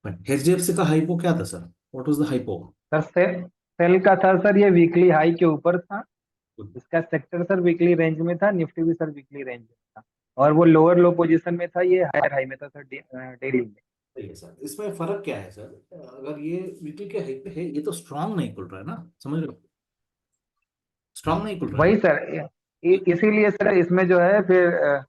HDFC का hypo क्या था sir? What was the hypo? Sir sell का था सर, ये वीकली हाई के ऊपर था। इसका सेक्टर सर वीकली रेंज में था, निफ्टी भी सर वीकली रेंज में था। और वो लोअर लो पोजीशन में था, ये हायर हाई में था सर, डेली में। सही है सर, इसमें फर्क क्या है सर? अगर ये वीकली के हाई पे है, ये तो स्ट्रांग नहीं खुल रहा है ना, समझ रहे हो? स्ट्रांग नहीं खुल रहा है। वही सर, इसीलिए सर इसमें जो है फिर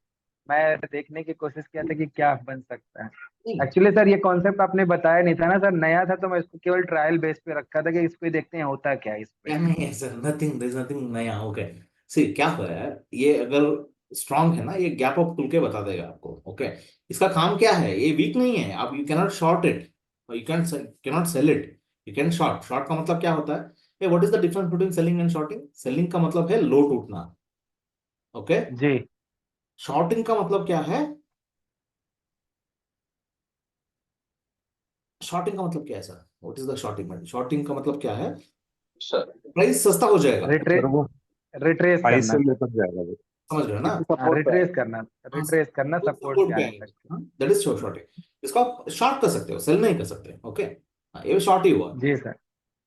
मैं देखने की कोशिश किया था कि क्या बन सकता है। नहीं, एक्चुअली सर ये कॉन्सेप्ट आपने बताया नहीं था ना सर, नया था, तो मैं इसको केवल ट्रायल बेस पे रखा था कि इसको ही देखते हैं होता क्या है इस पे। क्या नहीं है sir, nothing, there is nothing नया। ओके, सी क्या हो रहा है, ये अगर स्ट्रांग है ना, ये गैप अप खुल के बता देगा आपको। ओके, इसका काम क्या है, ये वीक नहीं है, आप you cannot short it, you cannot sell it, you can short. Short का मतलब क्या होता है? ये what is the difference between selling and shorting? Selling का मतलब है लो टूटना। ओके, जी शॉर्टिंग का मतलब क्या है? शॉर्टिंग का मतलब क्या है sir? What is the shorting? Shorting का मतलब क्या है? सर प्राइस सस्ता हो जाएगा, रिट्रे सर वो रिट्रेस हाई करना से सर। लेकर जाएगा वो, समझ रहे हो ना? किसी हाँ, सपोर्ट पे रिट्रेस आएगा। करना, हाँ, रिट्रेस करना सपोर्ट सपोर्ट पे पे आने आएंगे, तक के। हाँ, दैट इज शॉर्टिंग। इसको आप शॉर्ट कर सकते हो, सेल नहीं कर सकते। ओके, हाँ, ये शॉर्ट ही हुआ। जी सर।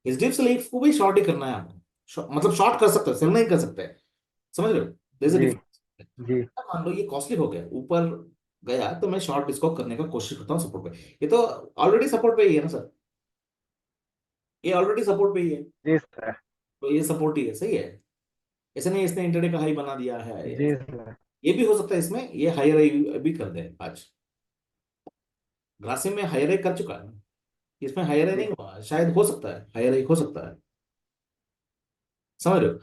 एचडीएफसी लाइफ को भी शॉर्ट ही करना है आपको। मतलब शॉर्ट कर सकते हो, सेल नहीं कर सकते। समझ रहे हो? देयर इज अ जी डिफरेंस। जी मान लो ये कॉस्टली हो गया, ऊपर गया, तो मैं शॉर्ट इसको करने का कोशिश करता हूँ सपोर्ट पे। ये तो ऑलरेडी सपोर्ट पे ही है ना सर, ये ऑलरेडी सपोर्ट पे ही है, जी सर। तो ये सपोर्ट ही है, सही है। ऐसे नहीं इसने इंटरडे का हाई बना दिया है। जी सर। ये भी हो सकता है इसमें ये हायर हाई भी कर दे आज। ग्रासिम में हायर हाई कर चुका है ना, इसमें हायर हाई जी नहीं हुआ, शायद हो सकता है हायर हाई हो सकता है। समझ रहे हो?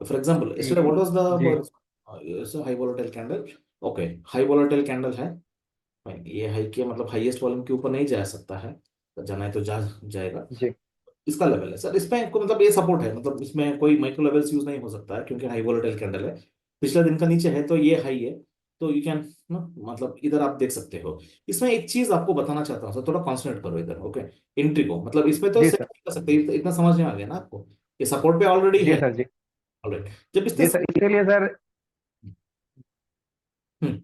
फॉर एग्जाम्पल जी इसलिए व्हाट वाज जी the high volatile candle? Okay, high volatile candle है। Fine, ये हाई के मतलब हाईएस्ट वॉल्यूम के ऊपर नहीं जा सकता है, तो जाना है तो जा जाएगा। जी इसका लेवल है सर, इसमें को मतलब ये सपोर्ट है, मतलब इसमें कोई माइक्रो लेवल्स यूज नहीं हो सकता है, क्योंकि हाई वोलेटाइल कैंडल है। पिछले दिन का नीचे है तो ये हाई है, तो यू कैन ना, मतलब इधर आप देख सकते हो। इसमें एक चीज आपको बताना चाहता हूँ सर, थोड़ा कॉन्सेंट्रेट करो इधर। ओके, एंट्री को मतलब इसमें तो जी सेट सर। नहीं कर सकते, इतना समझ में आ गया ना आपको? ये सपोर्ट पे ऑलरेडी जी है। सर। जी ऑलराइट, जब इसने जी सर, इसीलिए सर, हम्म,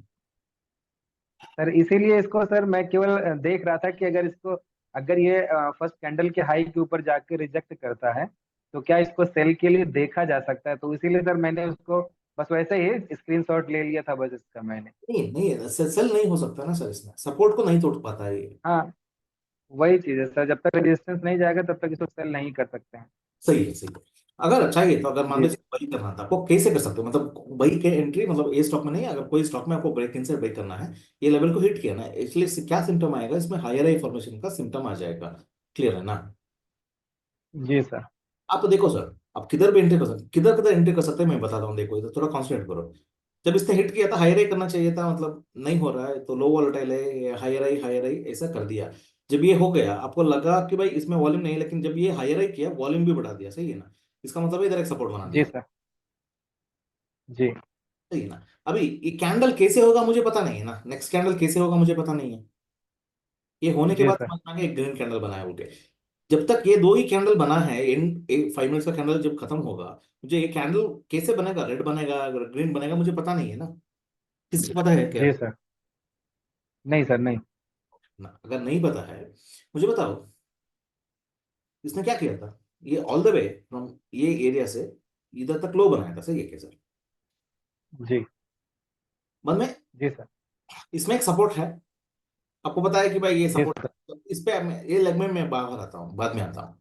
सर इसीलिए इसको सर मैं केवल देख रहा था कि अगर इसको, अगर ये फर्स्ट कैंडल के हाई के ऊपर जाके रिजेक्ट करता है, तो क्या इसको सेल के लिए देखा जा सकता है। तो इसीलिए सर मैंने उसको बस वैसे ही स्क्रीनशॉट ले लिया था बस इसका मैंने। नहीं नहीं, सेल नहीं हो सकता ना सर, इसमें सपोर्ट को नहीं तोड़ पाता है ये। हाँ, वही चीज है सर, जब तक रेजिस्टेंस नहीं जाएगा तब तक इसको सेल नहीं कर सकते हैं। सही है, सही है। अगर चाहिए तो अगर मान लो जी बाई करना था आपको, कैसे कर सकते हो? मतलब बाई के एंट्री मतलब ए स्टॉक में नहीं, अगर कोई स्टॉक में आपको ब्रेक इन से ब्रेक करना है, ये लेवल को हिट किया ना, इसलिए क्या सिम्टम आएगा इसमें? हायर हाई फॉर्मेशन का सिम्टम आ जाएगा। क्लियर है ना? जी सर। आप तो देखो सर, आप किधर भी एंट्री कर सकते, किधर किधर एंट्री कर सकते हैं मैं बताता हूँ, देखो इधर थोड़ा कॉन्सेंट्रेट करो। जब इसने हिट किया था, हायर हाई करना चाहिए था, मतलब नहीं हो रहा है तो लो वोलेटाइल है, हायर हाई ऐसा कर दिया। जब ये हो गया, आपको लगा कि भाई इसमें वॉल्यूम नहीं है, लेकिन जब ये हायर हाई किया, वॉल्यूम भी बढ़ा दिया, सही है ना? इसका मतलब इधर एक सपोर्ट बना जी दिया, सर। जी सही है ना? अभी ये कैंडल कैसे होगा मुझे पता नहीं है ना, नेक्स्ट कैंडल कैसे होगा मुझे पता नहीं है। ये होने के जी बाद सर। समझ में आ गया एक ग्रीन कैंडल बना है बोल के। जब तक ये दो ही कैंडल बना है, इन 5 मिनट्स का कैंडल जब खत्म होगा, मुझे ये कैंडल कैसे बनेगा, रेड बनेगा ग्रीन बनेगा, मुझे पता नहीं है ना। किसी को पता है क्या? जी सर। नहीं सर, नहीं। ना, अगर नहीं पता है, मुझे बताओ इसने क्या किया था। ये ऑल द वे फ्रॉम ये एरिया से इधर तक लो बनाया था, सही है क्या सर? जी मन में जी सर। इसमें एक सपोर्ट है, आपको पता है कि भाई ये जी सपोर्ट सर। है, इस पे ये लेग में मैं बाहर आता हूँ, बाद में आता हूँ।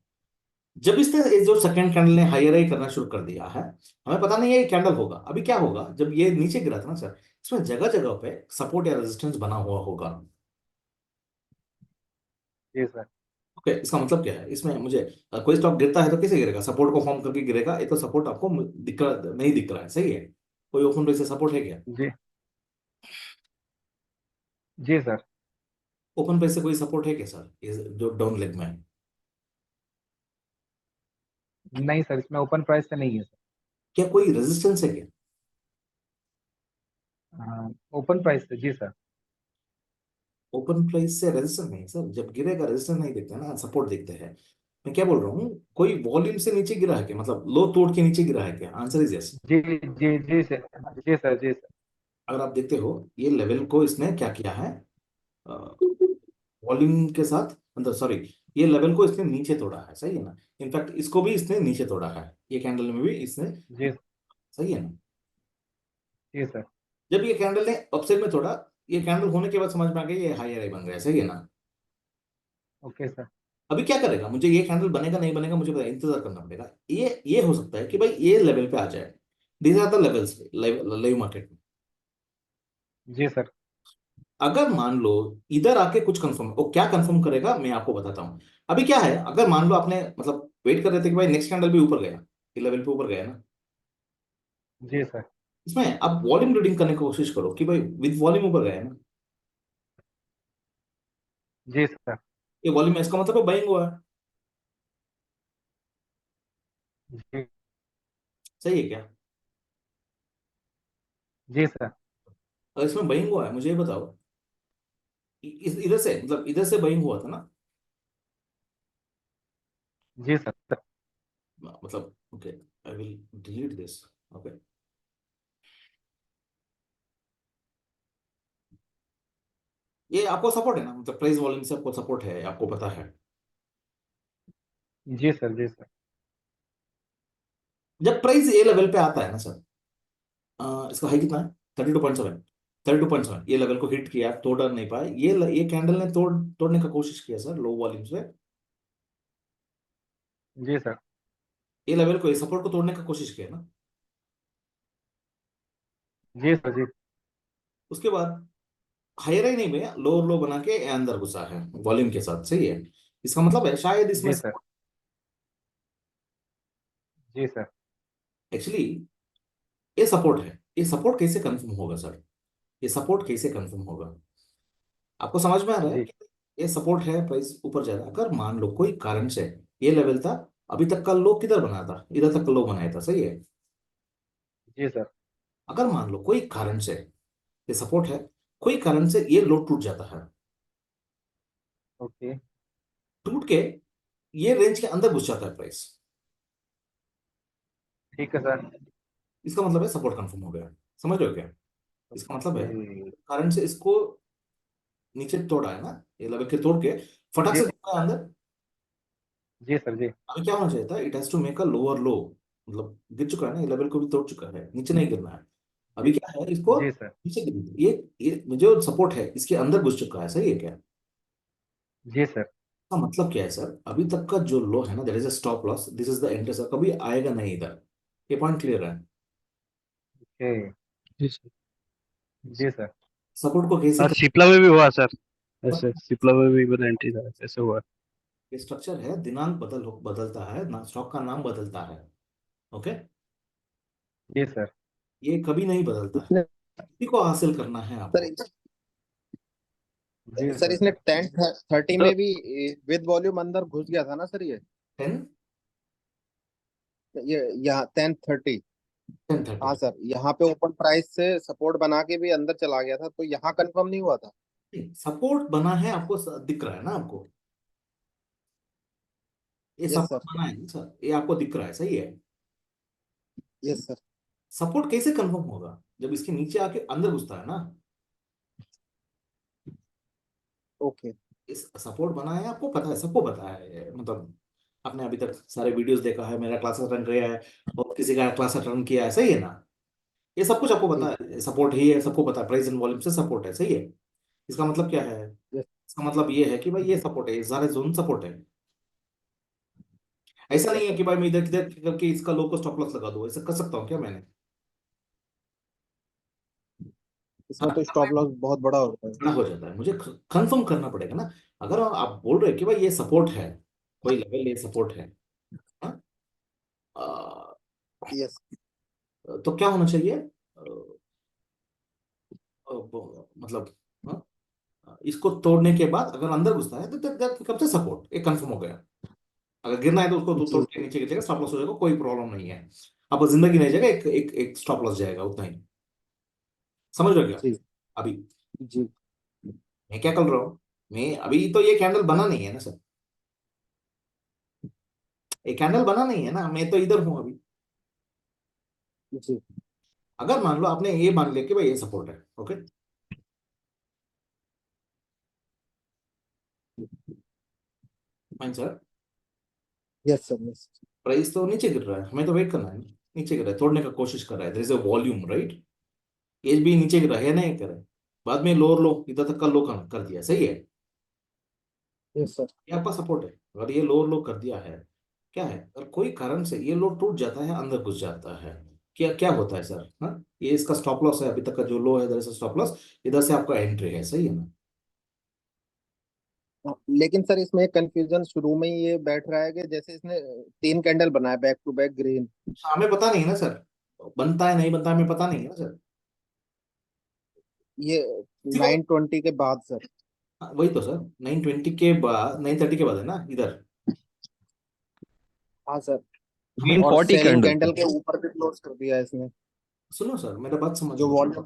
जब इसने ये जो सेकंड कैंडल ने हायर हाई करना शुरू कर दिया है, हमें पता नहीं है ये कैंडल होगा अभी क्या होगा। जब ये नीचे गिरा था ना सर, इसमें जगह जगह पे सपोर्ट या रेजिस्टेंस बना हुआ होगा। जी सर। ओके, इसका मतलब क्या है इसमें मुझे, कोई स्टॉक गिरता है तो कैसे गिरेगा? सपोर्ट को फॉर्म करके गिरेगा, ये तो सपोर्ट आपको दिख रहा नहीं, दिख रहा है, सही है? कोई ओपन पे से सपोर्ट है क्या? जी जी सर। ओपन पे से कोई सपोर्ट है क्या सर, ये जो डाउन लेग में है? नहीं सर, इसमें ओपन प्राइस से नहीं है सर। क्या कोई रेजिस्टेंस है क्या? हाँ, ओपन प्राइस से, जी सर। ओपन प्राइस से रेजिस्टेंस नहीं सर, जब गिरेगा रेजिस्टेंस नहीं देखते ना, सपोर्ट देखते हैं। मैं क्या बोल रहा हूँ, कोई वॉल्यूम से नीचे गिरा है क्या, मतलब लो तोड़ के नीचे गिरा है क्या? Answer is yes. जी जी जी सर। जी सर। जी सर। अगर आप देखते हो ये लेवल को इसने क्या किया है, वॉल्यूम के साथ अंदर, सॉरी, ये लेवल को इसने नीचे तोड़ा है, सही है ना। इनफैक्ट इसको भी इसने नीचे तोड़ा है, ये कैंडल में भी इसने, जी। सही है ना। जी सर। जब ये कैंडल ने अपसाइड में तोड़ा, ये कैंडल होने के बाद समझ में आ गया ये हायर हाई बन गया, सही है ना। Okay sir. अभी क्या करेगा, मुझे ये कैंडल बनेगा नहीं बनेगा मुझे पता है, इंतजार करना पड़ेगा। ये हो सकता है कि भाई ये लेवल पे आ जाए। These are the levels live market में। जी सर। अगर मान लो इधर आके कुछ कंफर्म, वो क्या कंफर्म करेगा मैं आपको बताता हूँ। अभी क्या है, अगर मान लो आपने मतलब वेट कर रहे थे कि भाई नेक्स्ट कैंडल भी ऊपर गया, ये लेवल पे ऊपर गया ना, जी सर। इसमें आप वॉल्यूम रीडिंग करने की कोशिश करो कि भाई विद वॉल्यूम ऊपर गया है ना, जी सर। ये वॉल्यूम है, इसका मतलब बाइंग हुआ है। जी। सही है क्या। जी सर। अगर इसमें बाइंग हुआ है, मुझे ये बताओ, इधर से मतलब इधर से बाइंग हुआ था ना, जी सर। मतलब okay, I will delete this. Okay, ये आपको सपोर्ट है ना, मतलब प्राइस वॉल्यूम से आपको सपोर्ट है, आपको पता है। जी सर। जी सर। जब प्राइस ए लेवल पे आता है ना सर, इसका हाई कितना है, 32.7, 32.7, ये लेवल को हिट किया, तोड़ नहीं पाए, ये कैंडल ने तोड़ने का कोशिश किया सर लो वॉल्यूम से, जी सर। ये लेवल को, ये सपोर्ट को तोड़ने का कोशिश किया ना। जी सर। जी। उसके बाद हायर ही नहीं भैया, लो लो बना के ये अंदर घुसा है वॉल्यूम के साथ, सही है। इसका मतलब है शायद इसमें, जी सर। जी सर। एक्चुअली ये सपोर्ट है, ये सपोर्ट कैसे कंफर्म होगा सर, ये सपोर्ट कैसे कंफर्म होगा, आपको समझ में आ रहा है जी। कि ये सपोर्ट है, प्राइस ऊपर जाएगा। अगर मान लो कोई कारण से ये लेवल था, अभी तक का लो किधर बना था, इधर तक का लो बनाया था, सही है। जी सर। अगर मान लो कोई कारण से ये सपोर्ट है, कोई कारण से ये लो टूट जाता है, ओके। टूट के ये रेंज के अंदर घुस जाता है प्राइस, ठीक है सर। इसका मतलब है सपोर्ट कंफर्म हो गया। समझ रहे हो क्या, इसका मतलब है ओके। कारण से इसको नीचे तोड़ा है ना, ये लेवल के तोड़ के फटाक जी। से घुसा है अंदर। जी सर। जी। अभी क्या होना चाहिए था, it has to make a lower low, मतलब गिर चुका है ना, ये लेवल को भी तोड़ चुका है, नीचे नहीं गिरना है। जी। अभी क्या है, इसको जी सर। नीचे ये जो सपोर्ट है इसके अंदर घुस चुका है, सही है क्या। जी सर। का मतलब क्या है सर, अभी तक का जो लो है ना, that is a stop loss, this is the entry sir, कभी आएगा नहीं इधर, ये पॉइंट क्लियर है। ओके। जी सर। जी सर। सपोर्ट को कैसे हाँ, सिप्ला में भी हुआ सर, ऐसे सिप्ला में भी मतलब एंट्री था, ऐसे हुआ। ये स्ट्रक्चर है, दिनांक बदलता है ना, स्टॉक का नाम बदलता है। ओके, जी सर। ये कभी नहीं बदलता है, इसने इसी को हासिल करना है आपको। सर जी सर सर। इसने 10:30 तो में भी विद वॉल्यूम अंदर घुस गया था ना सर ये 10, ये यहाँ 10:30। 10:30, हाँ सर, यहाँ पे ओपन प्राइस से सपोर्ट बना के भी अंदर चला गया था, तो यहाँ कंफर्म नहीं हुआ था। सपोर्ट बना है आपको, दिख रहा है ना आपको, ये यस सपोर्ट सर। बना है ना सर, ये आपको दिख रहा है, सही है। Yes sir. सपोर्ट कैसे कंफर्म होगा, जब इसके नीचे आके अंदर घुसता है ना। ओके। इस सपोर्ट बना है, आपको पता है, सबको पता है, मतलब आपने अभी तक सारे वीडियोस देखा है, मेरा क्लास रन किया है और किसी का क्लास रन किया है, सही है ना। ये सब कुछ आपको पता जी। है, सपोर्ट ही है, सबको पता है, प्राइस एंड वॉल्यूम से सपोर्ट है, सही है। इसका मतलब क्या है, यस। इसका मतलब ये है कि भाई ये सपोर्ट है, ये सारे जोन सपोर्ट है। ऐसा यस नहीं है सर। कि भाई मैं इधर किधर करके इसका लो को स्टॉप लॉस लगा दूं, ऐसा कर सकता हूँ क्या मैंने। इसमें तो स्टॉप लॉस बहुत बड़ा होता है। बड़ा हो जाता है, मुझे कंफर्म करना पड़ेगा ना। अगर आप बोल रहे हैं कि भाई ये सपोर्ट है, कोई लेवल ये सपोर्ट है, हाँ? अ, यस। तो क्या होना चाहिए, मतलब, हाँ? इसको तोड़ने के बाद अगर अंदर घुसता है तो कब से सपोर्ट, ये कंफर्म हो गया। अगर गिरना है तो उसको तोड़ जी। के नीचे गिर जाएगा, स्टॉप लॉस हो जाएगा, कोई प्रॉब्लम नहीं है। अब जिंदगी नहीं जाएगा, एक एक एक स्टॉप लॉस जाएगा, उतना ही। समझ रहे हो क्या। जी। अभी जी। मैं क्या कर रहा हूँ, मैं अभी तो ये कैंडल बना नहीं है ना सर, ये कैंडल बना नहीं है ना, मैं तो इधर हूँ अभी। जी। अगर मान लो आपने ये मान लिया कि भाई ये सपोर्ट है, okay, fine sir. Yes sir, yes. Price तो नीचे गिर रहा है, हमें तो वेट करना है। नीचे गिर रहा है, तोड़ने का कोशिश कर रहा है, there is a volume right. एज भी नीचे गिर रहा है नहीं करे, बाद में लोअर लो इधर तक का लो कर दिया, सही है। Yes sir. ये आपका सपोर्ट है, अगर ये लोअर लो कर दिया है, क्या है अगर कोई कारण से ये लो टूट जाता है, अंदर घुस जाता है, क्या क्या होता है सर? हाँ, ये इसका स्टॉप लॉस है, अभी तक का जो लो है इधर से स्टॉप लॉस, इधर से आपका एंट्री है, सही है ना? लेकिन सर इसमें एक कंफ्यूजन शुरू में ही ये बैठ रहा है कि जैसे इसने 3 कैंडल बनाया बैक टू बैक ग्रीन। हमें पता नहीं है ना सर, बनता है नहीं बनता हमें पता नहीं है ना सर। ये किसी को 920 के बाद सर। हाँ, वही तो सर, 920 के बाद, 930 के बाद है ना इधर। हाँ सर। हमें और 940 सेलिंग कैंडल कैंडल के ऊपर भी क्लोज कर दिया इसने। सुनो सर, मेरा बात समझ जो लो। वॉल्यूम।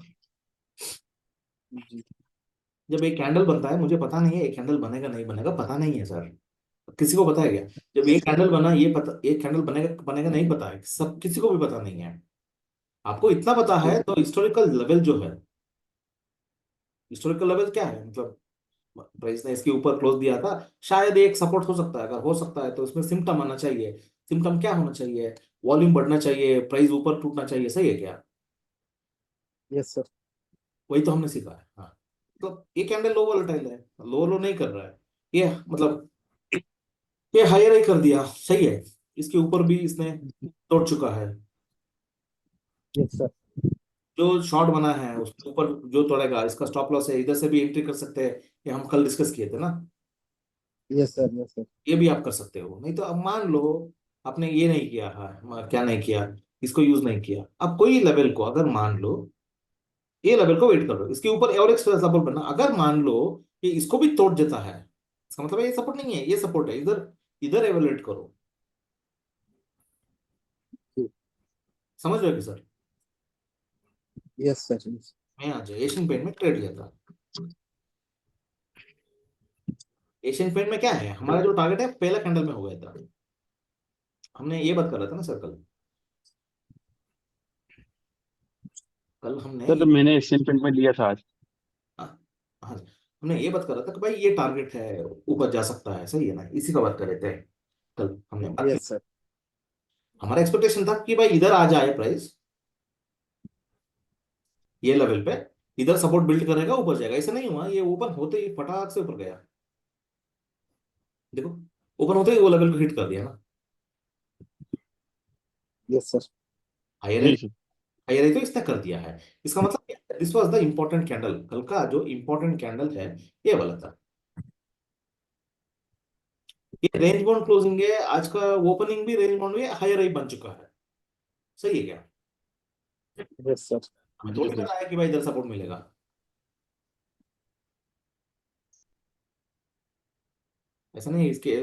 जी। जब एक कैंडल बनता है, मुझे पता नहीं है एक कैंडल बनेगा नहीं बनेगा, पता नहीं है सर। किसी को पता है क्या? जब एक यस सर। कैंडल बना, ये पता एक कैंडल बनेगा बनेगा नहीं पता है, सब किसी को भी पता नहीं है। आपको इतना पता है तो हिस्टोरिकल लेवल जो है, हिस्टोरिकल लेवल क्या है मतलब, प्राइस ने इसके ऊपर क्लोज दिया था, शायद एक सपोर्ट हो सकता है, अगर हो सकता है तो इसमें सिम्टम आना चाहिए। सिम्टम क्या होना चाहिए? वॉल्यूम बढ़ना चाहिए, प्राइस ऊपर टूटना चाहिए, सही है क्या? Yes sir. वही तो हमने सीखा है। हाँ, तो ये कैंडल लो वोलेटाइल है, लो लो नहीं कर रहा है ये, मतलब ये हायर ही कर दिया, सही है। इसके ऊपर भी इसने तोड़ चुका है। Yes sir. जो शॉर्ट बना है उसके ऊपर जो तोड़ेगा, इसका स्टॉप लॉस है, इधर से भी एंट्री कर सकते हैं, ये हम कल डिस्कस किए थे ना। Yes sir. Yes sir. ये भी आप कर सकते हो, नहीं तो अब मान लो आपने ये नहीं किया है, क्या नहीं किया, इसको यूज नहीं किया, अब कोई लेवल को अगर मान लो, ये लेवल को वेट कर लो, इसके ऊपर और एक सपोर्ट बनना, अगर मान लो कि इसको भी तोड़ देता है, इसका मतलब ये सपोर्ट नहीं है, ये सपोर्ट है, इधर इधर एवेलुएट करो। समझ रहे हो कि सर? Yes sir. मैं आज एशियन पेंट में ट्रेड लिया था। एशियन पेंट में क्या है, हमारा जो टारगेट है पहला कैंडल में हो गया था, हमने ये बात कर रहा था ना सर कल। कल हमने सर मैंने एशियन पेंट में लिया था आज। हाँ हाँ, हमने ये बात कर रहा था कि भाई ये टारगेट है, ऊपर जा सकता है, सही है ना, इसी का बात कर रहे थे। कल हमने बात की, यस सर। हमारा एक्सपेक्टेशन था कि भाई इधर आ जाए प्राइस, ये लेवल पे, इधर सपोर्ट बिल्ड करेगा, ऊपर जाएगा, ऐसा नहीं हुआ, ये ओपन होते ही फटाक से ऊपर गया। देखो, ओपन होते ही वो लेवल को हिट कर दिया ना। Yes sir. हायर है, जी सर। हायर है तो इसने कर दिया है, इसका मतलब this was the important candle, कल का जो इंपॉर्टेंट कैंडल है ये वाला था। ये रेंज बाउंड क्लोजिंग है, आज का ओपनिंग भी रेंज बाउंड है, हायर ही बन चुका है, सही है क्या? Yes sir. हमें जी थोड़ी सर। पता है कि भाई इधर सपोर्ट मिलेगा, ऐसा नहीं है इसके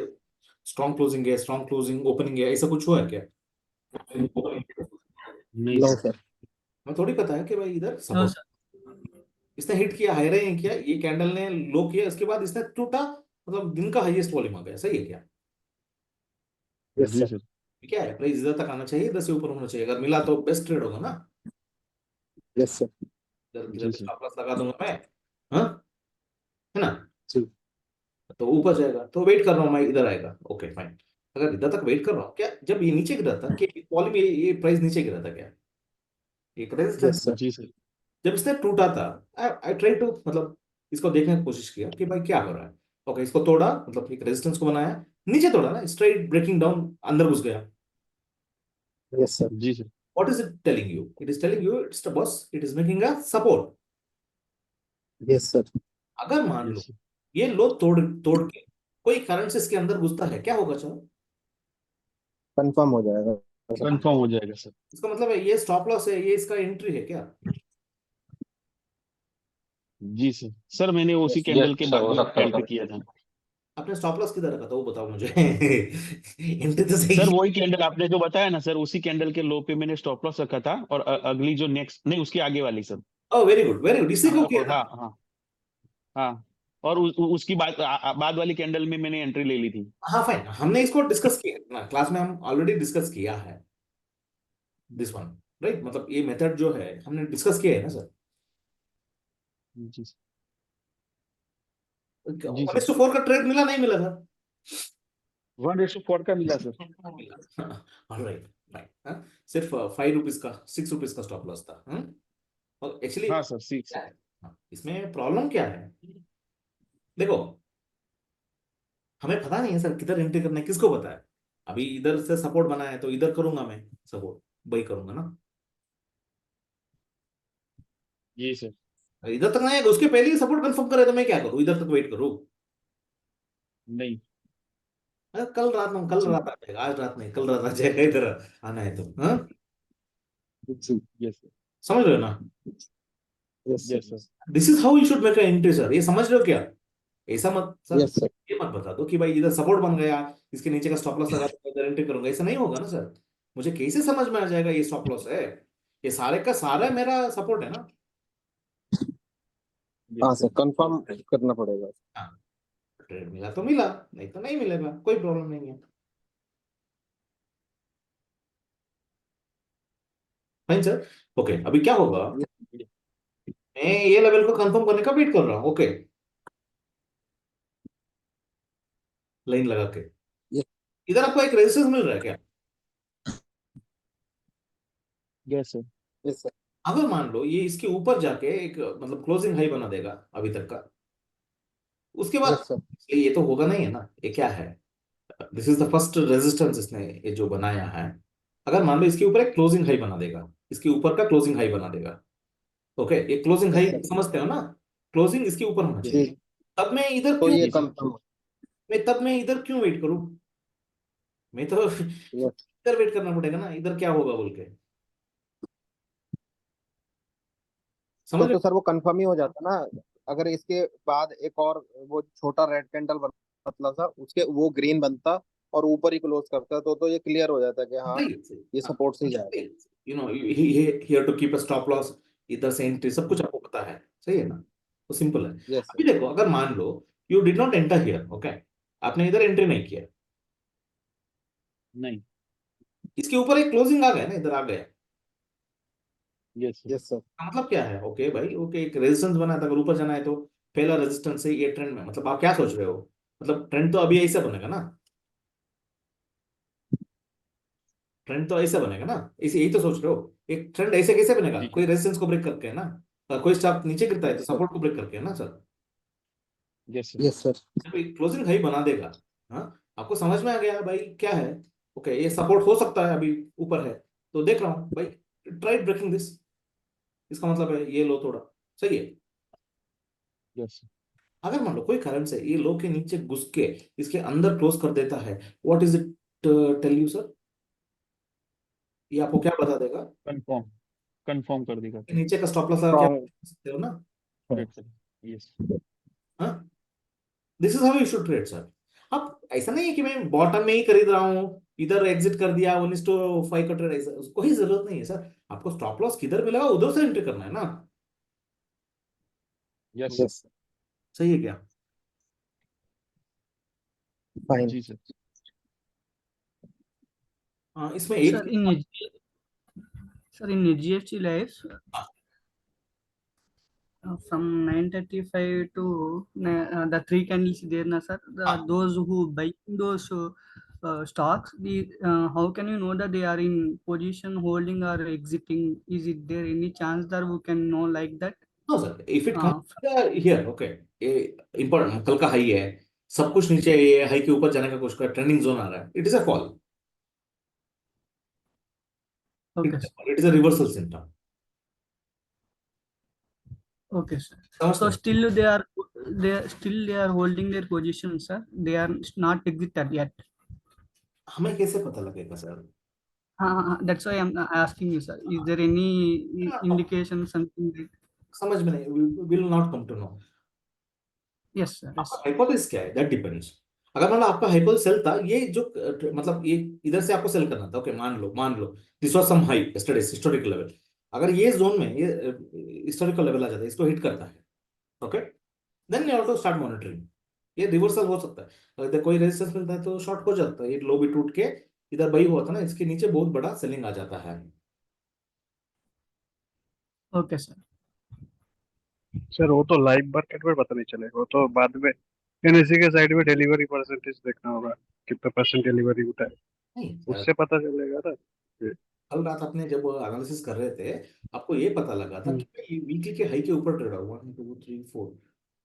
स्ट्रॉन्ग क्लोजिंग है, स्ट्रॉन्ग क्लोजिंग ओपनिंग है, ऐसा कुछ हुआ है क्या? नहीं नो सर। सर। हमें थोड़ी पता है कि भाई इधर नो सपोर्ट, सर। इसने हिट किया, हायर नहीं किया, ये कैंडल ने लो किया, इसके बाद इसने टूटा, मतलब दिन का हाईएस्ट वॉल्यूम आ गया, सही है क्या? यस जी सर। सर। क्या है, प्राइस इधर तक आना चाहिए, इधर से ऊपर होना चाहिए, अगर मिला तो बेस्ट ट्रेड होगा ना। Yes sir. इधर जी किधर सर। स्टॉप लॉस लगा दूंगा मैं, हाँ, है ना? जी। तो ऊपर जाएगा तो वेट कर रहा हूँ मैं, इधर आएगा, ओके फाइन। अगर इधर तक वेट कर रहा हूँ, क्या जब ये नीचे गिरा था, कि वॉल्यूम ये प्राइस नीचे गिरा था क्या, एक रेजिस्टेंस, यस सर। जी सर। जब इसने टूटा था, आई ट्राई टू मतलब इसको देखने की कोशिश किया कि भाई क्या हो रहा है। ओके, इसको तोड़ा, मतलब एक रेजिस्टेंस को बनाया, नीचे तोड़ा ना, स्ट्रेट ब्रेकिंग डाउन अंदर घुस गया। Yes sir. जी sir. What is it telling you? It is telling you it's the boss, it is making a support. Yes sir. अगर मान लो यस सर। ये लो तोड़ तोड़ के कोई करंट से इसके अंदर घुसता है, क्या होगा चलो? कंफर्म हो जाएगा सर। कंफर्म हो जाएगा सर। इसका मतलब है ये स्टॉप लॉस है, ये इसका एंट्री है क्या? जी सर। सर मैंने उसी यस। कैंडल के सर बाद हो में सकता है एंट्री सर। किया था। आपने स्टॉप लॉस किधर रखा था वो बताओ मुझे। एंट्री तो सर सही। वही कैंडल आपने जो बताया ना सर, उसी कैंडल के लो पे मैंने स्टॉप लॉस रखा था, और अगली जो नेक्स्ट, नहीं उसके आगे वाली sir. Oh very good very good, इसी को हाँ किया हाँ था। हाँ। हाँ। और उसकी बाद वाली कैंडल में मैंने एंट्री ले ली थी। हाँ फाइन, हमने इसको डिस्कस किया ना क्लास में, हम ऑलरेडी डिस्कस किया है दिस वन, राइट, मतलब ये मेथड जो है हमने डिस्कस किया है ना सर। जी सर। जी one sir. Is two four का ट्रेड मिला नहीं मिला था? 1:4 का मिला सर। राइट राइट, सिर्फ 5 रुपीज का 6 रुपीज का स्टॉप लॉस था। और एक्चुअली हाँ सर 6। इसमें प्रॉब्लम क्या है, देखो हमें पता नहीं है सर किधर एंट्री करना है, किसको पता है। अभी इधर से सपोर्ट बना है तो इधर करूंगा मैं सपोर्ट, बाई करूंगा ना। जी सर। इधर तक नहीं आएगा, उसके पहले ही सपोर्ट कंफर्म करे तो मैं क्या करूं, इधर तक वेट करूं। नहीं। कल रात आ जाएगा, आज रात नहीं, कल रात आ जाएगा इधर आना है तो। हाँ, यस सर। समझ रहे हो ना। Yes yes sir. This is how you should make a entry sir, ये समझ रहे हो क्या। ऐसा मत सर, यस सर। ये मत बता दो कि भाई इधर सपोर्ट बन गया, इसके नीचे का स्टॉप लॉस लगा दूंगा, इधर एंट्री करूंगा, ऐसा नहीं होगा ना सर। मुझे कैसे समझ में आ जाएगा ये स्टॉप लॉस है, ये सारे का सारा मेरा सपोर्ट है ना। हाँ सर, कंफर्म करना पड़ेगा। हाँ, ट्रेड मिला तो मिला, नहीं तो नहीं मिलेगा, कोई प्रॉब्लम नहीं है। Fine sir. ओके, अभी क्या होगा, मैं ये लेवल को कंफर्म करने का वेट कर रहा हूँ। ओके, लाइन लगा के इधर आपको एक रेजिस्टेंस मिल रहा है क्या। Yes sir. Yes sir. अगर मान लो ये इसके ऊपर जाके एक मतलब क्लोजिंग हाई बना देगा अभी तक का, उसके बाद यस सर। ये तो होगा नहीं है ना, ये क्या है, this is the first resistance इसने ये जो बनाया है। अगर मान लो इसके ऊपर एक क्लोजिंग हाई बना देगा, इसके ऊपर का क्लोजिंग हाई बना देगा। ओके, ये क्लोजिंग यस हाई सर। समझते हो ना, क्लोजिंग इसके ऊपर होना जी जी। चाहिए। तब मैं इधर तो क्यों, ये जी सर। कंफर्म। मैं इधर क्यों वेट करूं, मैं तो यस। इधर वेट करना पड़ेगा ना, इधर क्या होगा बोल के। समझ रहे तो सर वो कंफर्म ही हो जाता ना, अगर इसके बाद एक और वो छोटा रेड कैंडल पतला सा उसके वो ग्रीन बनता और ऊपर ही क्लोज करता, तो ये क्लियर हो जाता कि हो हाँ भाई, ये सपोर्ट से ही जाएगा। You know here to keep a stop loss, इधर से एंट्री, सब कुछ आपको पता है, सही है ना। तो सिंपल है। यस अभी सर। देखो, अगर मान लो you did not enter here, okay, आपने इधर एंट्री नहीं किया, नहीं। इसके ऊपर एक क्लोजिंग आ गया ना, इधर आ गया, यस सर। Yes sir. का मतलब क्या है, ओके भाई, ओके एक रेजिस्टेंस बना था, अगर ऊपर जाना है तो पहला रेजिस्टेंस से ये ट्रेंड में, मतलब आप क्या सोच रहे हो, मतलब ट्रेंड तो अभी ऐसा बनेगा ना, ट्रेंड तो ऐसा बनेगा ना, इसे यही तो सोच रहे हो, एक ट्रेंड ऐसे कैसे बनेगा, जी कोई रेजिस्टेंस को ब्रेक करके है ना, कोई स्टॉक नीचे गिरता है तो यस सर। सपोर्ट को ब्रेक करके है ना sir. Yes sir. Yes sir. कोई क्लोजिंग हाई बना देगा। हाँ, आपको समझ में आ गया भाई क्या है। ओके, ये सपोर्ट हो सकता है, अभी ऊपर है तो देख रहा हूँ भाई, ट्राई ब्रेकिंग दिस, इसका मतलब है ये लो थोड़ा, सही है। यस अगर मान लो कोई कारण से ये लो के नीचे घुस के इसके अंदर क्लोज कर देता है, what is it tell you sir, ये आपको क्या बता देगा, कंफर्म, कंफर्म कर देगा कि सर। नीचे का स्टॉप लॉस लगा के आप स्ट्रॉन्ग। सकते हो ना। Great sir. यस। हाँ, this is how you should trade sir. अब ऐसा नहीं है कि मैं बॉटम में ही खरीद रहा हूँ, इधर एग्जिट कर दिया 1:5 का ट्रेड, ऐसा कोई जरूरत नहीं है सर। आपको स्टॉप लॉस किधर मिलेगा उधर से एंट्री करना है ना, यस सर। यस। सही है क्या। फाइन। जी सर। हाँ, इसमें एक Sir, in HDFC Life, from 9:35 to the three candles there, na sir. हाँ, Those who buy those stocks, how can you know that they are in position holding or exiting? Is it there any chance that we can know like that? No sir, if it Uh, comes here, okay, ये important, कल का high है, सब कुछ नीचे है, ये high के ऊपर जाने का कुछ का ट्रेंडिंग जोन आ रहा है, it is a fall, okay, sir. It is a reversal symptom, Okay, sir. समझते So हो। still they are holding their position, sir. They are not exited yet. हमें कैसे पता लगेगा sir. That's why I'm asking you, sir. Is there any indication, something like? समझ में नहीं, will not come to know. Yes, sir. आपका Yes. Hypothesis क्या है, दैट डिपेंड्स। अगर मान लो आपका हाइपोथेसिस सेल था, ये जो मतलब ये इधर से आपको सेल करना था, ओके, मान लो this was some high yesterday historical level, अगर ये जोन में ये हिस्टोरिकल लेवल आ जाता है, इसको हिट करता है, okay, then you have to start monitoring. ये रिवर्सल हो सकता है, अगर कोई रेजिस्टेंस मिलता है तो शॉर्ट हो जाता है, ये लो भी टूट के इधर बाई हुआ था ना, इसके नीचे बहुत बड़ा सेलिंग आ जाता है। Okay, sir. सर वो तो लाइव मार्केट में पता नहीं चलेगा, वो तो बाद में एनएससी के साइड में डिलीवरी परसेंटेज देखना होगा, कितना परसेंट डिलीवरी होता है, नहीं उससे पता चलेगा ना। कल रात अपने जब एनालिसिस कर रहे थे, आपको ये पता लगा था कि भाई वीकली के हाई के ऊपर ट्रेड हुआ, 1 2 3 4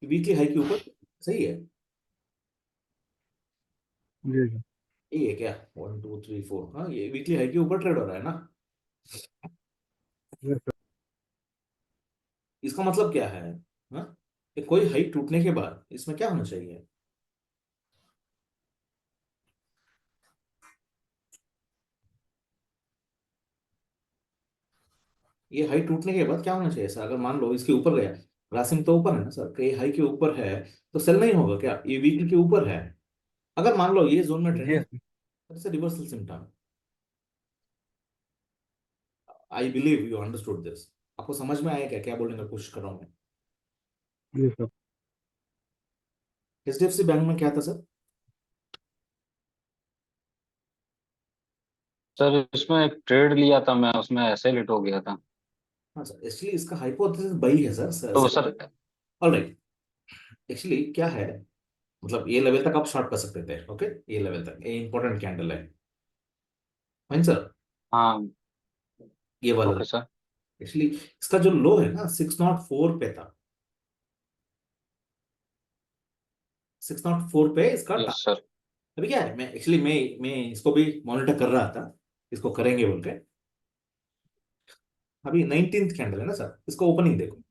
वीकली हाई के ऊपर, सही है? जी सर। ये है क्या 1 2 3 4? हाँ, ये वीकली हाई के ऊपर ट्रेड हो रहा है ना। जी सर। इसका मतलब क्या है? हाँ, कि कोई हाई टूटने के बाद इसमें क्या होना चाहिए? ये हाई टूटने के बाद क्या होना चाहिए सर? अगर मान लो इसके ऊपर गया, रासिम तो ऊपर है ना सर, कि हाई के ऊपर है, तो सेल नहीं होगा क्या? ये वीकली के ऊपर है, अगर मान लो ये जोन में जी trending, sir. Reversal symptom. I believe you understood this. आपको समझ में आया क्या क्या बोलने का कोशिश कर रहा हूँ मैं? जी सर। एचडीएफसी बैंक में क्या था सर? सर इसमें एक ट्रेड लिया था मैं, उसमें ऐसे लिट हो गया था। हाँ सर, एक्चुअली इसका हाइपोथेसिस वही है सर, तो सर। सर ऑलराइट, एक्चुअली क्या है, मतलब ये लेवल तक आप शॉर्ट कर सकते थे, ओके, ये लेवल तक ये इंपॉर्टेंट कैंडल है, फाइन सर, हाँ। ये वाला। Okay sir. एक्चुअली इसका जो लो है ना 604 पे था, 604 पे इसका यस सर। अभी क्या है, मैं एक्चुअली मैं इसको भी मॉनिटर कर रहा था, इसको करेंगे बोल के। अभी 19th कैंडल है ना सर, इसको ओपनिंग देखो।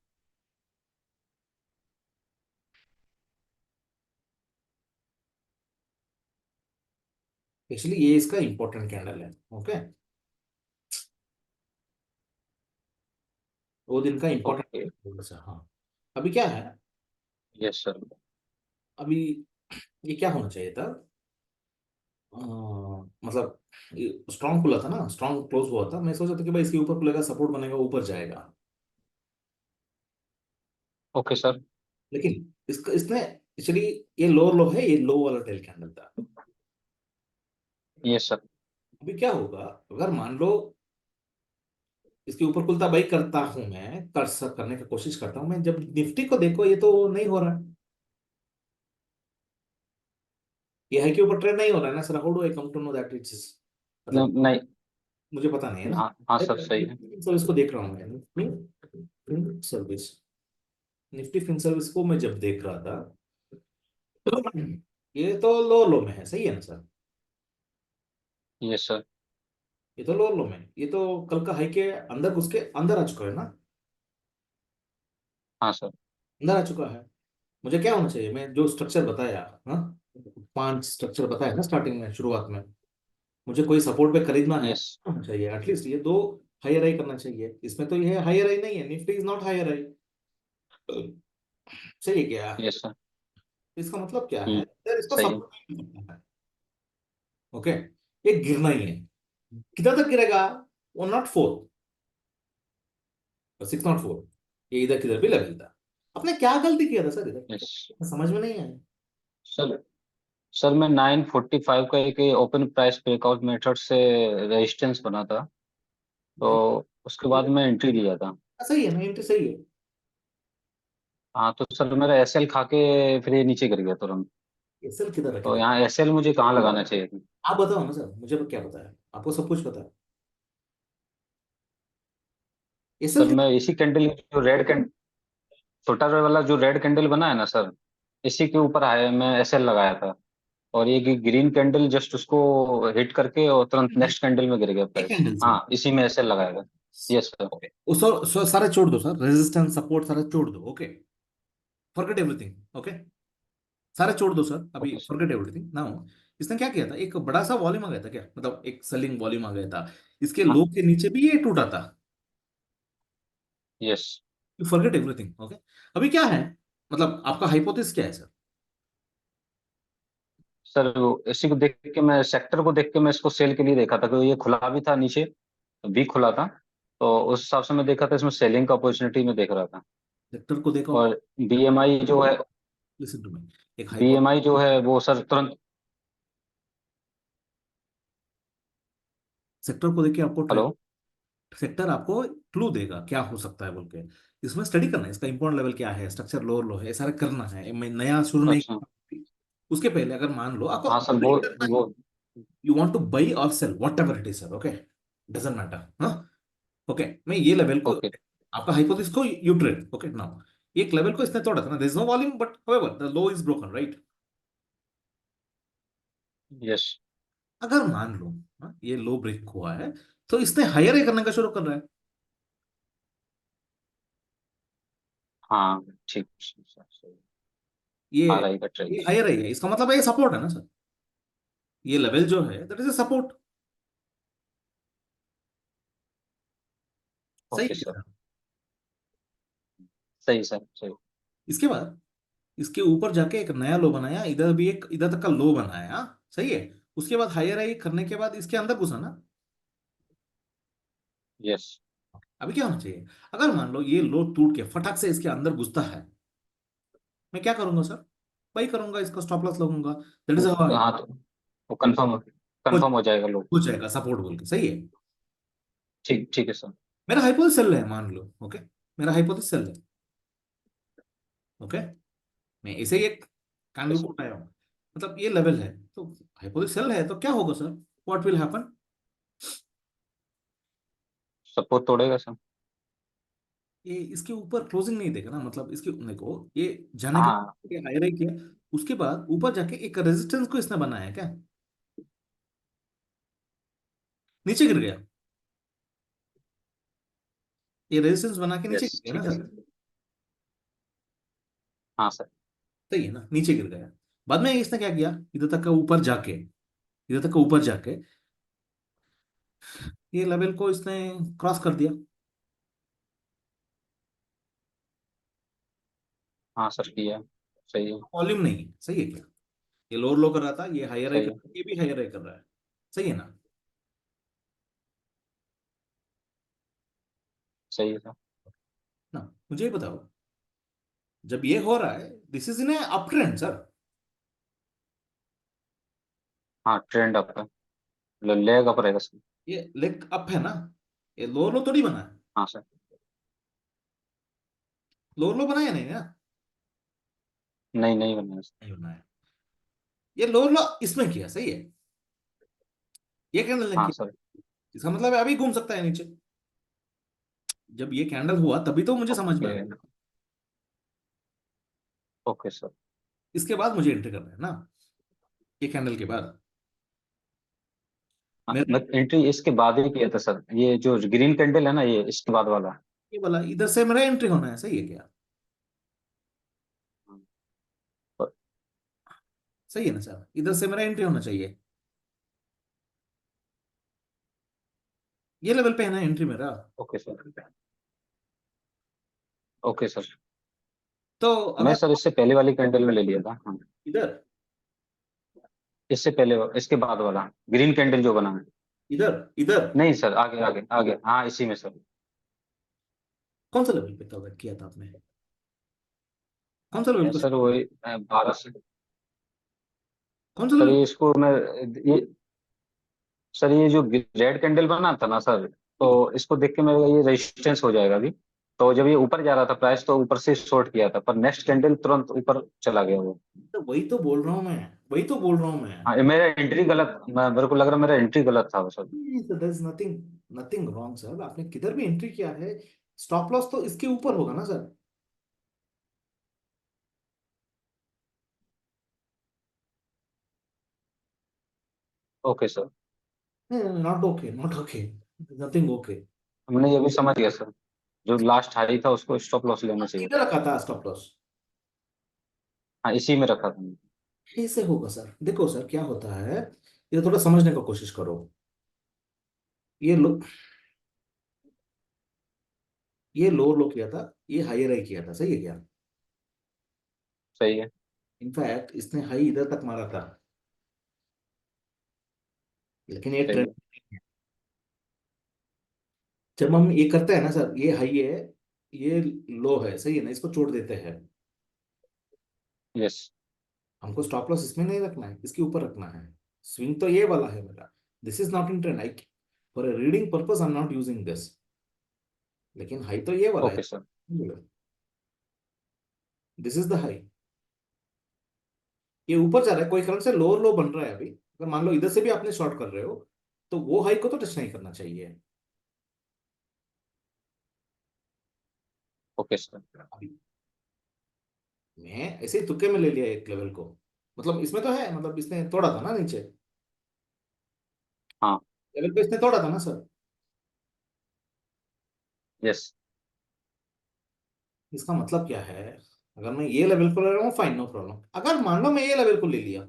एक्चुअली ये इसका इंपॉर्टेंट कैंडल है, ओके, वो दिन का ओके। Important sir. हाँ, अभी क्या है, यस सर। अभी ये क्या होना चाहिए था, मतलब स्ट्रॉन्ग खुला था ना, स्ट्रॉन्ग क्लोज हुआ था, मैं सोचा था कि भाई इसके ऊपर खुलेगा, सपोर्ट बनेगा, ऊपर जाएगा, ओके सर। लेकिन इसका इसने एक्चुअली ये लोअर लो है, ये लो वाला टेल कैंडल था। Yes sir. अभी क्या होगा, अगर मान लो इसके ऊपर खुलता, भाई करता हूं मैं, कर सब करने की कोशिश करता हूं मैं, जब निफ्टी को देखो ये तो नहीं हो रहा है, ये है के ऊपर ट्रेड नहीं हो रहा है ना sir. How do I come to know that it's, मतलब नहीं। मुझे पता नहीं है ना। हाँ हाँ सर, सही है। सर्विस को देख रहा हूँ मैं, Nifty service, Nifty fin service को मैं जब देख रहा था, ये तो लो लो में है, सही है ना सर? Yes sir. ये तो लो लो में, ये तो कल का हाई के अंदर घुस के अंदर आ चुका है ना, हाँ सर। अंदर आ चुका है। मुझे क्या होना चाहिए, मैं जो स्ट्रक्चर बताया, हाँ, 5 स्ट्रक्चर बताया ना स्टार्टिंग में, शुरुआत में, मुझे कोई सपोर्ट पे खरीदना है, यस। होना चाहिए एटलीस्ट ये दो हायर आई करना चाहिए। इसमें तो ये हायर आई नहीं है, निफ्टी इज नॉट हायर आई, सही है क्या? Yes sir. इसका मतलब क्या है यार, इसको सही है। सपोर्ट नहीं करना है, ओके, ये गिरना ही है। कितना तक गिरेगा? 104, 604, ये इधर किधर भी लेवल था। आपने क्या गलती किया था सर यस इधर, समझ में नहीं आया। सर। सर मैं 945 का एक ओपन प्राइस ब्रेकआउट मेथड से रेजिस्टेंस बना था, तो उसके बाद मैं एंट्री लिया था। सही है ना, एंट्री सही है। हाँ तो सर मेरा एसएल खा के फिर ये नीचे गिर गया तुरंत। एसएल किधर रखे तो थे? यहाँ एसएल मुझे कहाँ लगाना चाहिए था? आप बताओ ना सर, मुझे क्या पता है, आपको सब कुछ पता है। एसएल सर किधर? मैं इसी कैंडल जो रेड कैंडल, छोटा वाला जो रेड कैंडल बना है ना सर, इसी के ऊपर आया मैं एसएल लगाया था, और ये ग्रीन कैंडल जस्ट उसको हिट करके और तुरंत नेक्स्ट कैंडल में गिर गया एक प्राइस। कैंडल से? हाँ इसी में एसएल लगाया था। Yes sir. ओके, सारे छोड़ दो सर, रेजिस्टेंस सपोर्ट सारे छोड़ दो, ओके, फॉरगेट एवरीथिंग, ओके, सारे छोड़ दो सर, अभी okay sir. Forget everything now. इसने क्या किया था, एक बड़ा सा वॉल्यूम आ गया था क्या, मतलब एक सेलिंग वॉल्यूम आ गया था, इसके हाँ। लो के नीचे भी ये टूटा था। Yes you forget everything, okay. अभी क्या है, मतलब आपका हाइपोथेसिस क्या है सर? सर, इसी को देख के मैं, सेक्टर को देख के मैं इसको सेल के लिए देखा था, क्योंकि ये खुला भी था नीचे, भी खुला था, तो उस हिसाब से मैं देखा था, इसमें सेलिंग का अपॉर्चुनिटी में देख रहा था। सेक्टर को देखो, और बीएमआई जो है, लिसन टू मी, एक हाइपोथेसिस, बीएमआई जो है वो सर तुरंत। सेक्टर को देख के आपको हेलो। ट्रेंड, सेक्टर आपको क्लू देगा क्या हो सकता है बोल के, इसमें स्टडी करना है, इसका इंपॉर्टेंट लेवल क्या है, स्ट्रक्चर लोअर लो है, ये सारा करना है, मैं नया शुरू नहीं अच्छा। करता। उसके पहले अगर मान लो आपको हाँ सर buy करना है, वो you want to buy or sell whatever it is sir, okay, doesn't matter, हाँ, ओके, मैं ये लेवल को, ओके आपका हाइपोथेसिस को यू ट्रेड, ओके नाउ एक लेवल को इसने तोड़ा था ना, there is no volume but however the low is broken, right? Yes अगर मान लो ये लो ब्रेक हुआ है तो इसने हायर ही करने का शुरू कर रहा है, हाँ ठीक सर सही। ये आ रहा है का ट्रेंड। ये हायर है, इसका मतलब है ये सपोर्ट है ना सर, ये लेवल जो है दैट इज अ सपोर्ट, सही ओके है सर ना? सही सर सही। इसके बाद इसके ऊपर जाके एक नया लो बनाया, इधर भी एक इधर तक का लो बनाया, सही है, उसके बाद हायर हाई करने के बाद इसके अंदर घुसा ना, यस अभी क्या होना चाहिए? अगर मान लो ये लो टूट के फटाक से इसके अंदर घुसता है, मैं क्या करूंगा सर? बाई करूंगा, इसका स्टॉप लॉस लगूंगा, दैट इज हाउ हाँ तो वो कंफर्म हो जाएगा लोग। हो जाएगा सपोर्ट बोल के, सही है। ठीक ठीक है सर। मेरा हाइपोथेसिस चल रहा है मान लो, ओके, मेरा हाइपोथेसिस चल रहा है, ओके, मैं इसे एक कैंडल यस को उठाया हूं, मतलब ये लेवल है, तो हाइपोथेसिस चल रहा है, तो क्या होगा sir? What will happen? Support तोड़ेगा सर। ये इसके ऊपर क्लोजिंग नहीं देगा ना, मतलब इसके देखो ये जाने के हाँ हायर ही किया, उसके बाद ऊपर जाके एक रेजिस्टेंस को इसने बनाया है क्या, नीचे गिर गया, ये रेजिस्टेंस बना के नीचे यस गिर गया ना ठीक है सर, सर। हाँ सर सही है ना, नीचे गिर गया, बाद में इसने क्या किया, इधर तक का ऊपर जाके, इधर तक का ऊपर जाके ये लेवल को इसने क्रॉस कर दिया, हाँ सर किया सही है वॉल्यूम नहीं है, सही है क्या? ये लोअर लो कर रहा था, ये हायर हाई सही कर है रहा है, ये भी हायर हाई कर रहा है, सही है ना? सही है सर। ना मुझे ये बताओ, जब ये हो रहा है this is in up trend sir, हाँ ट्रेंड अप है लेग अप रहेगा सर। ये लेग अप है ना, ये लोअर लो थोड़ी बना है, हाँ सर लोअर लो बनाया नहीं ना, नहीं नहीं बनेगा सर। नहीं बनाया, ये लोअर लो इसमें किया, सही है, ये कैंडल ने हाँ किया, सर इसका मतलब है अभी घूम सकता है नीचे, जब ये कैंडल हुआ तभी तो मुझे समझ में ओके आया, ओके सर। इसके बाद मुझे एंट्री करना है ना, ये कैंडल के बाद हाँ, मेरा मैं एंट्री इसके बाद ही किया था सर, ये जो ग्रीन कैंडल है ना ये इसके बाद वाला। ये वाला इधर से मेरा एंट्री होना है, सही है क्या? हाँ, सही है ना सर, इधर से मेरा एंट्री होना चाहिए, ये लेवल पे है ना एंट्री मेरा, ओके सर ओके सर। तो मैं अगर सर इससे पहले वाली कैंडल में ले लिया था हाँ। इधर इससे पहले इसके बाद वाला ग्रीन कैंडल जो बना है। इधर इधर नहीं सर आगे आगे आगे हाँ इसी में सर। कौन सा लेवल पे कवर किया था आपने, कौन सा लेवल को, सर वही 12 से। कौन सा सर लेवल? ये इसको मैं ये सर ये जो रेड कैंडल बना था ना सर, तो इसको देख के मेरा ये रेजिस्टेंस हो जाएगा अभी। तो जब ये ऊपर जा रहा था प्राइस तो ऊपर से शॉर्ट किया था पर नेक्स्ट कैंडल तुरंत ऊपर चला गया वो। तो वही तो बोल रहा हूँ मैं, वही तो बोल रहा हूँ मैं, हाँ ये मेरा एंट्री गलत मेरे को लग रहा मेरा एंट्री गलत था वो sir. There is nothing, nothing wrong sir, आपने किधर भी एंट्री किया है, स्टॉप लॉस तो इसके ऊपर होगा ना sir, okay sir not okay, not okay, nothing okay, हमने ये भी समझ गया सर। जो लास्ट हाई था उसको स्टॉप लॉस लेना चाहिए किधर था। रखा था स्टॉप लॉस? हाँ इसी में रखा था मैंने। कैसे होगा सर? देखो सर क्या होता है, ये थोड़ा समझने का कोशिश करो, ये लो, ये लोअर लो किया था, ये हायर हाई किया था, सही है क्या? सही है इनफैक्ट इसने हाई इधर तक मारा था, लेकिन ये सही ट्रेंड, है जब हम ये करते हैं ना सर, ये हाई है, ये लो है, सही है ना, इसको छोड़ देते हैं, यस हमको स्टॉप लॉस इसमें नहीं रखना है, इसके ऊपर रखना है, स्विंग तो ये वाला है मेरा, this is not in trend, I for a reading purpose I am not using this, लेकिन हाई तो ये वाला है, okay sir this is the high, ये ऊपर जा रहा है, कोई कारण से लोअर लो बन रहा है अभी, अगर मान लो इधर से भी आपने शॉर्ट कर रहे हो तो वो हाई को तो टच नहीं करना चाहिए ओके सर। अभी। मैं ऐसे ही तुक्के में ले लिया एक लेवल को, मतलब इसमें तो है, मतलब इसने तोड़ा था ना नीचे, हाँ। लेवल पे इसने तोड़ा था ना सर। यस। इसका मतलब क्या है, अगर मैं ये लेवल को ले रहा हूँ फाइन, नो प्रॉब्लम। अगर मान लो मैं ये लेवल को ले लिया,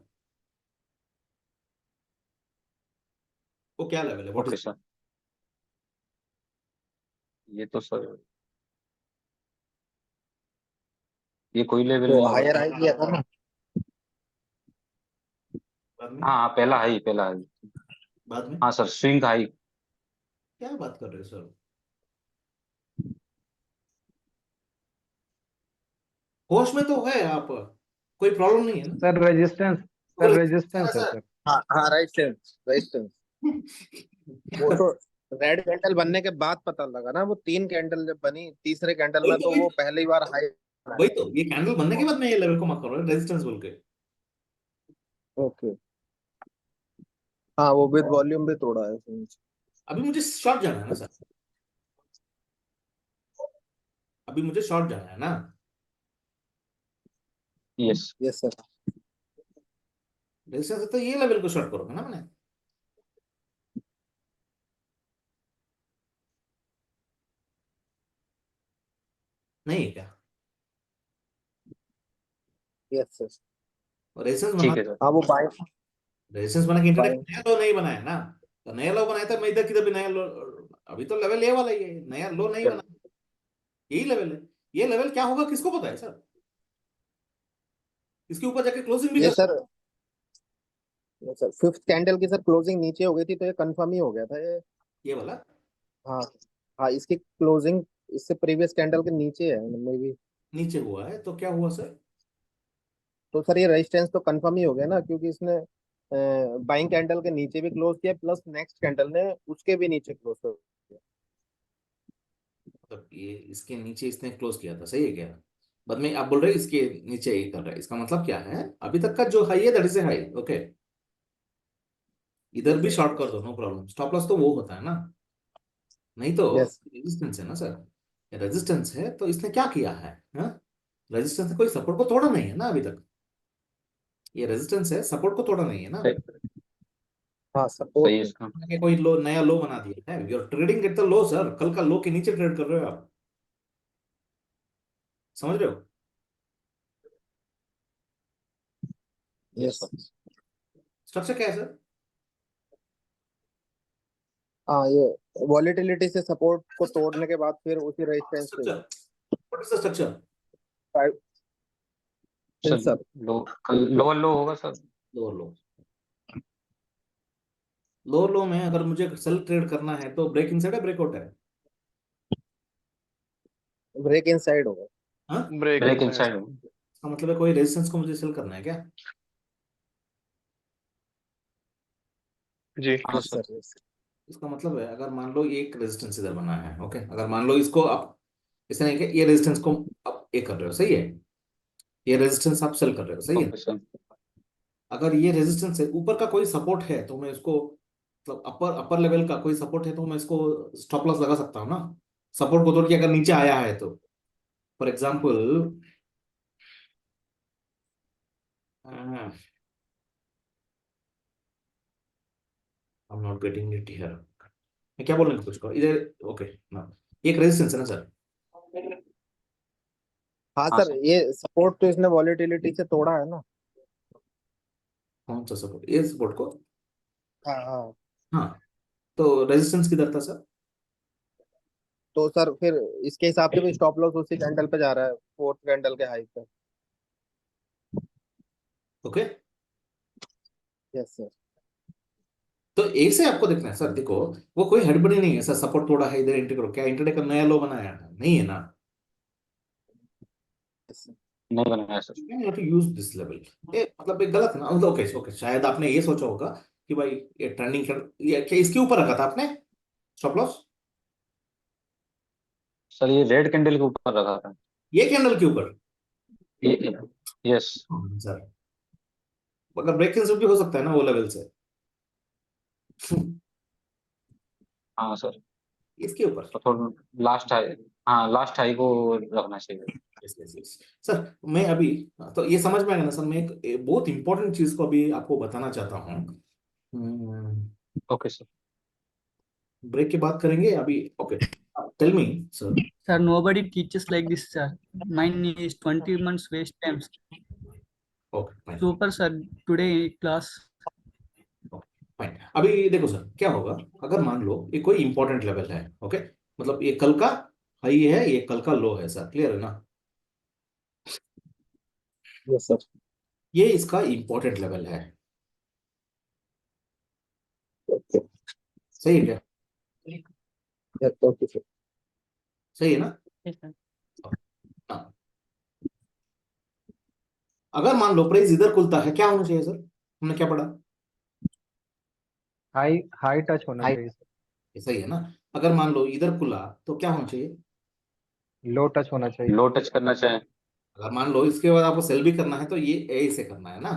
वो क्या लेवल है, व्हाट ओके इज? सर। ये तो सर, ये कोई लेवल तो नहीं हायर होगा। हाई किया था ना। बाद में, हाँ हाँ, पहला हाई, पहला हाई। बाद में हाँ सर, स्विंग हाई। क्या बात कर रहे हो सर, होश में तो है आप, कोई प्रॉब्लम नहीं है ना? सर रेजिस्टेंस, वो सर resistance है रेजिस्टेंस है ना सर। हाँ हाँ, राइट सेंस, राइट सेंस। वो सर? तो रेड कैंडल बनने के बाद पता लगा ना, वो 3 कैंडल जब बनी, तीसरे कैंडल वही में तो तो वही वो तो पहली बार हाई। वही तो, ये कैंडल बनने के बाद मैं ये लेवल को मार्क कर रहा हूँ रेजिस्टेंस बोल के। ओके। हाँ, वो विद वॉल्यूम भी तोड़ा है उसने। अभी मुझे शॉर्ट जाना है ना सर, अभी मुझे शॉर्ट जाना है ना। यस। Yes sir. रेजिस्टेंस है तो ये लेवल को शॉर्ट करोगे ना मैंने। नहीं है क्या? Yes sir. रेजिस्टेंस बना, ठीक है सर। हाँ वो बाय रेजिस्टेंस बना के इंटरडेक्ट बाय। नया लो नहीं बनाया ना। तो नया लो बनाया था, मैं इधर किधर भी नया लो, अभी तो लेवल ये वाला ही है, नया लो नहीं बना, यही लेवल है। ये लेवल क्या होगा किसको पता है सर, इसके ऊपर जाके क्लोजिंग भी ये कर। सर, ये सर फिफ्थ कैंडल की सर क्लोजिंग नीचे हो गई थी, तो ये कंफर्म ही हो गया था ये। ये वाला हाँ हाँ, इसकी क्लोजिंग इससे प्रीवियस कैंडल के नीचे है मे भी। नीचे हुआ है तो क्या हुआ सर? तो सर ये रेजिस्टेंस तो कंफर्म ही हो गया ना, क्योंकि इसने बाइंग कैंडल के नीचे भी क्लोज किया, प्लस नेक्स्ट कैंडल ने उसके भी नीचे क्लोज किया। मतलब ये इसके नीचे इसने क्लोज किया था, सही है क्या? बाद में आप बोल रहे हैं इसके नीचे ये कर रहा है, इसका मतलब क्या है, अभी तक का जो हाई है that is a high, okay. इधर भी शॉर्ट कर दो, नो प्रॉब्लम, स्टॉप लॉस तो वो होता है ना, नहीं तो यस। रेजिस्टेंस है ना सर। रेजिस्टेंस है तो इसने क्या किया है, रेजिस्टेंस ने कोई सपोर्ट को तोड़ा नहीं है ना अभी तक, ये रेजिस्टेंस है, सपोर्ट को तोड़ा नहीं है ना। हाँ, सही है सपोर्ट। इसका। कि कोई लो नया लो बना दिया है, your trading at the low sir, कल का लो के नीचे ट्रेड कर रहे हो आप, समझ रहे हो? Yes yes. सर। स्ट्रक्चर क्या है सर? हाँ, ये वॉलेटिलिटी से सपोर्ट को तोड़ने के बाद फिर उसी रेजिस्टेंस पे structure, what is the structure? Five. Sir sir low, lower low होगा सर। लोअर लो, लोअर लो में अगर मुझे सेल ट्रेड करना है तो ब्रेक इनसाइड है, ब्रेकआउट है? ब्रेक इन साइड होगा। हाँ, ब्रेक ब्रेक इनसाइड। इनसाइड होगा। इसका मतलब है कोई रेजिस्टेंस को मुझे सेल करना है क्या? जी। हाँ यस सर। Sir, yes. इसका मतलब है अगर मान लो एक रेजिस्टेंस इधर बना है, ओके, अगर मान लो इसको आप इस तरह के ये रेजिस्टेंस को आप ये कर रहे हो, सही है, ये रेजिस्टेंस आप सेल कर रहे हो, सही है। Okay sir. अगर ये रेजिस्टेंस है, ऊपर का कोई सपोर्ट है तो मैं इसको, मतलब अपर अपर लेवल का कोई सपोर्ट है तो मैं इसको स्टॉप लॉस लगा सकता हूँ ना, सपोर्ट को तोड़ के अगर नीचे आया है तो। For example, I am not getting it here, मैं क्या बोलने की कोशिश कर रहा हूँ इधर, ओके ना, एक रेजिस्टेंस है ना सर, हाँ हाँ सर, सर। ये सपोर्ट तो इसने वॉलेटिलिटी से तोड़ा है ना। कौन सा सपोर्ट, ये सपोर्ट को? हाँ हाँ। हाँ, तो रेजिस्टेंस किधर था सर? तो सर फिर इसके हिसाब से भी स्टॉप लॉस उसी कैंडल पे जा रहा है, फोर्थ कैंडल के हाई पे। Okay, yes sir. तो एक से आपको देखना है सर, देखो वो कोई हड़बड़ी नहीं है सर, सपोर्ट तोड़ा है इधर एंट्री करो, क्या इंटरडे का नया लो बनाया है? नहीं है ना। Yes sir. नहीं बनाया sir. You have to use this level, ये मतलब एक गलत है ना, मतलब ओके ओके, शायद आपने ये सोचा होगा कि भाई ये ट्रेंडिंग, ये क्या इसके ऊपर रखा था आपने स्टॉप लॉस, सर ये रेड कैंडल के ऊपर रखा था। ये कैंडल के ऊपर? ये, यस। सर अगर ब्रेक इन स्विप भी हो सकता है ना वो लेवल से। हाँ सर, इसके ऊपर। तो थोड़ा लास्ट हाई, हाँ लास्ट हाई को रखना चाहिए। यस यस यस सर, मैं अभी, तो ये समझ में आएगा ना सर, मैं एक बहुत इंपॉर्टेंट चीज को अभी आपको बताना चाहता हूँ। Okay sir. ब्रेक की बात करेंगे अभी। Okay, tell me sir. Sir, nobody teaches like this, sir. Mine is 20 months waste times. Okay fine Super, sir. Today class. Fine. अभी देखो सर, क्या होगा अगर मान लो ये कोई इंपॉर्टेंट लेवल है, ओके, मतलब ये कल का हाई है, ये कल का लो है सर, क्लियर है ना? Yes sir. ये इसका इंपॉर्टेंट लेवल है, ओके। सही है क्या? Okay sir. सही है ना? हाँ। अगर मान लो प्राइस इधर खुलता है, क्या होना चाहिए सर? हमने क्या पढ़ा? हाई हाई टच होना हाई। चाहिए सर, ये सही है ना? अगर मान लो इधर खुला तो क्या होना चाहिए? लो टच होना चाहिए। लो टच करना चाहें। अगर मान लो इसके बाद आपको सेल भी करना है तो ये ए से करना है ना,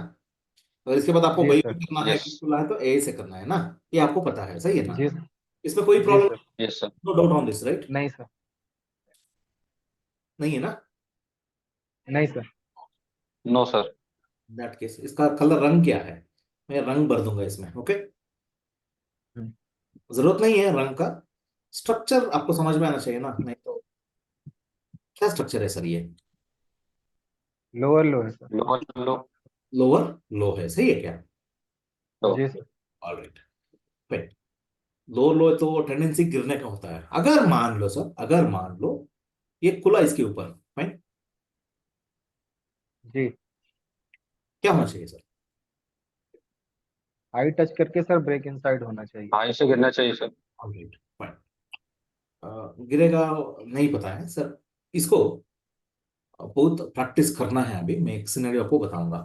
अगर इसके बाद आपको जी बाई सर। भी करना है, यस। भी खुला है तो ए से करना है ना, ये आपको पता है, सही है ना? जी इसमें कोई जी problem, sir. Yes sir. No doubt on this, right? नहीं सर। नहीं है ना? नहीं sir. No sir. That case इसका कलर रंग क्या है, मैं रंग भर दूंगा इसमें, ओके? जरूरत नहीं है रंग का, स्ट्रक्चर आपको समझ में आना चाहिए ना, नहीं तो क्या स्ट्रक्चर है सर ये? लोअर लो है सर। लो लो। लोअर लो है, सही है क्या? लो। जी sir. Alright, fine. Lower low तो टेंडेंसी गिरने का होता है। अगर मान लो सर, अगर मान लो ये खुला इसके ऊपर, फाइन, जी। क्या होना चाहिए सर? हाई टच करके सर ब्रेक इन साइड होना चाहिए। हाई से गिरना चाहिए सर। Alright fine. गिरेगा नहीं पता है सर, इसको बहुत प्रैक्टिस करना है। अभी मैं एक सिनेरियो आपको बताऊंगा।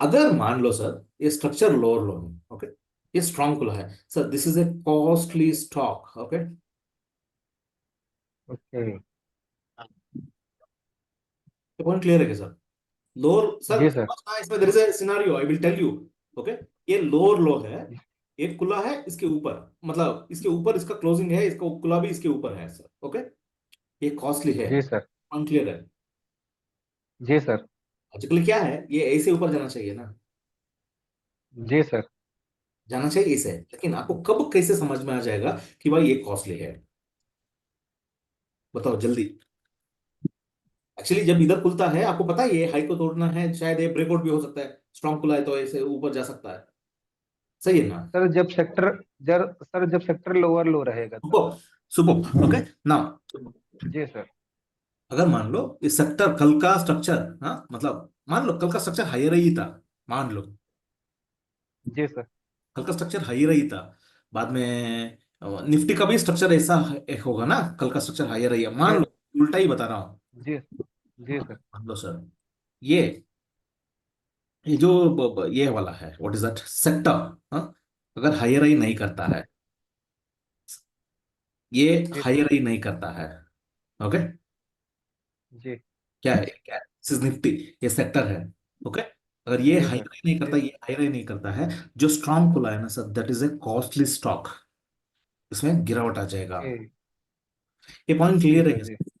अगर मान लो सर ये स्ट्रक्चर लोअर लो है, ओके, ये स्ट्रांग खुला है sir, this is a costly stock, okay? Okay. Point clear है क्या सर? लोअर सर जी सर। समझना है, इसमें there is a scenario, I will tell you, okay? ये लोअर लो है, ये खुला है इसके ऊपर, मतलब इसके ऊपर इसका क्लोजिंग है, इसका खुला भी इसके ऊपर है सर, ओके? ये कॉस्टली है, जी सर। पॉइंट क्लियर है? जी सर। लॉजिकली क्या है, ये ऐसे ऊपर जाना चाहिए ना, जी सर। जाना चाहिए इसे, लेकिन आपको कब कैसे समझ में आ जाएगा कि भाई ये कॉस्टली है? बताओ जल्दी। एक्चुअली जब इधर खुलता है आपको पता है ये हाई को तोड़ना है, शायद ये ब्रेकआउट भी हो सकता है, स्ट्रॉन्ग खुला है तो ऐसे ऊपर जा सकता है, सही है ना? सर जब सेक्टर लोअर लो रहेगा sir. Super, super, okay now. जी सर। अगर मान लो इस सेक्टर कल का स्ट्रक्चर, हाँ मतलब मान लो कल का स्ट्रक्चर हायर ही था, मान लो जी सर। कल का स्ट्रक्चर हायर ही था, बाद में निफ्टी का भी स्ट्रक्चर ऐसा एक होगा ना, कल का स्ट्रक्चर हायर ही है, मान जी लो, उल्टा ही बता रहा हूँ। जी जी हाँ, सर। मान लो सर, ये ये जो ये वाला है, व्हाट इज दैट सेक्टर, हाँ, अगर हायर ही नहीं करता है, ये जी सर। हायर ही नहीं करता है, ओके? जी क्या है, क्या है, दिस इज निफ्टी, ये सेक्टर है, ओके? अगर ये जी हायर सर। ही नहीं करता, जी। ये हायर ही नहीं करता है, जो स्ट्रांग खुला है ना sir, that is a costly stock, इसमें गिरावट आ जाएगा। ओके। ये पॉइंट जी क्लियर है सर। क्या जी सर?